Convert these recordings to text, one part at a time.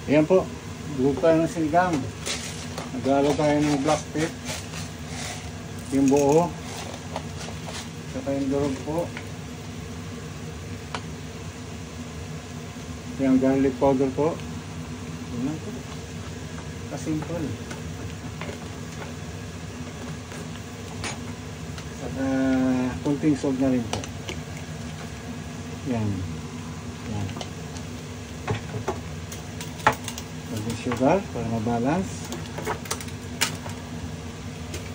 Ayan po, buhok tayo ng sinigang. Naghalo tayo ng black pepper, yung buo, saka yung durog po, yung garlic powder po. Yun lang po, kasimple. Saka kunting salt na rin po. Yan, yan. Kunting sugar para mabalance.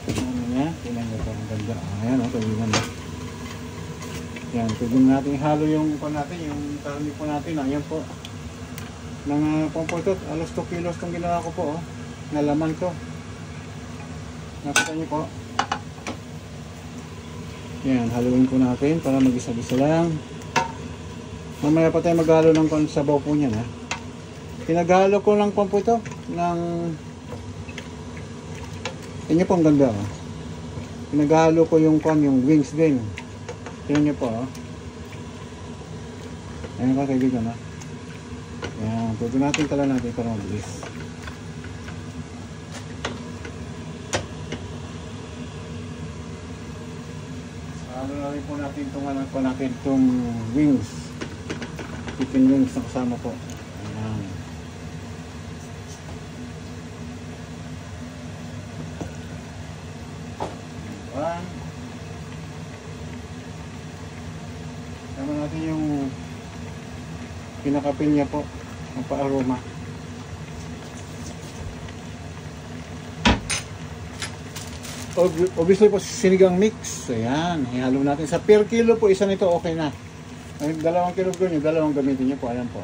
Ano niya, tingnan nyo po, ang ganda. Ayan o, tuloy na. Yan, pwede natin ihalo yung po natin, yung karni po natin. Ayan po, ng pamportot, alos 2 kilos itong ginawa ko po, oh, na laman ko. Nakita nyo po. Yan, haluin po natin para mag-isa-isa lang. Mamaya pa tayo maghalo ng sabaw po niyan, ha. Pinaghalo ko lang po ito ng... Tingnan po, ang ganda, oh. Pinaghalo ko yung wings din. Tingnan nyo po, oh. Ayan ka, kaibigan, ha. Ayan, pwede natin tala natin para mabilis. Ano na rin po natin itong wings. Chicken wings na kasama po. Ayan. Ayan. Sama natin yung pinakapil niya po. Ang pa-aroma. Obviously po sinigang mix. Ayan, ihalo natin. Sa per kilo po, isa nito okay na. Ay, 2 kilo ko nyo, 2 gamitin nyo po. Ayan po.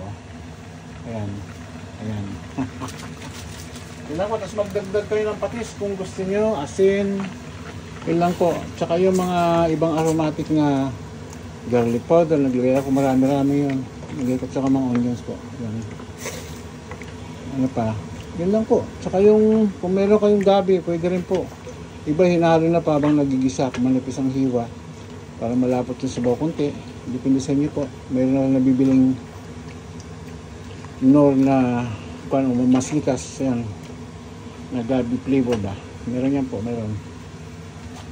Ayan. Ayan. Yun lang po. Tapos magdagdag kayo ng patis kung gusto nyo. Asin. Yun lang po. Tsaka yung mga ibang aromatic na garlic powder. Naglagay ako marami-rami yun. Naglagay ko tsaka mga onions po. Ayan. Ano pa? Yun lang po. Tsaka yung kung meron kayong gabi, pwede rin po. Iba hinalo na pa habang nagigisa, manipis ang hiwa para malapot yung sabaw konti. Depende sa inyo po. Mayroon na nabibiling nor na paano, mas likas yan na gabi flavor ba. Meron yan po, meron.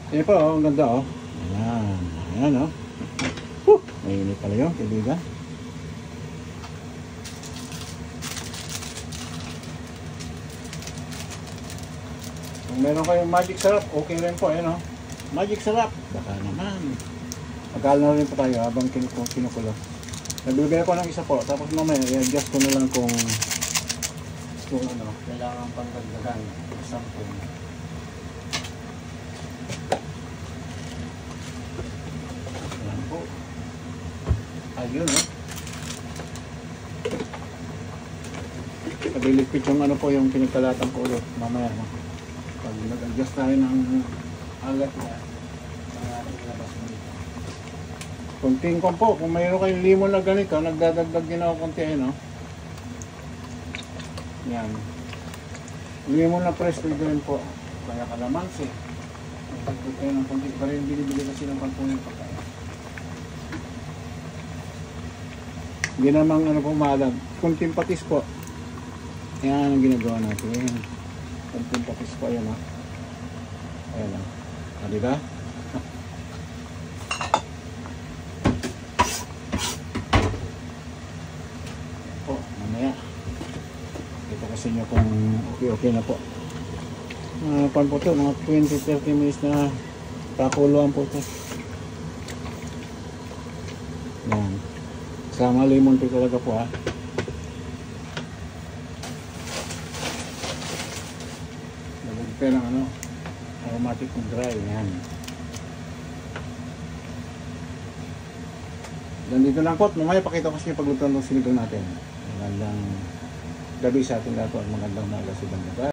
Ayan po, oh, ang ganda oh. Ayan, ayan oh. Mainit pala yun, kaibigan. Kung meron kayong magic syrup, okay rin po, ayan o. Magic syrup, baka naman. Mag-aal na rin po tayo habang kinukulo. Nagbibigay ako ng isa po, tapos mamaya i-adjust ko na lang kung ano, kailangan pang dagdagan. Something. Ayan po. Ayun o. Nabilipit yung ano po, yung pinagkalatan ko ulit mamaya no. Pag nag-adjust tayo ng alat niya, ilabas mo dito. Kunting ko po, kung mayroon kayong limon na ganito, nagdadagdag din ako konti no. Yan. Limon na press pwede rin po. Kaya kalamansi. Nagdagdag kayo ng konti. Pa rin binibili kasi ng pagpunin pagkain. Hindi namang ano po maalam. Kunting patis po. Yan ang ginagawa natin. Kunting patis po. Ayan o. Ayan o. Diba? Po, mamaya. Ito kasi nyo kung okay na po. Pan po ito. Mga 20-30 minutes na pakuluan po ito. Yan. Sama lemon po talaga po ha. Nagagpay ng ano, aromatic and dry. Yan. Dito lang po. Mamaya pakita ko sa inyo pagluto ng sinigang natin. Magandang gabi sa ating lahat at magandang umaga sa ibang lugar.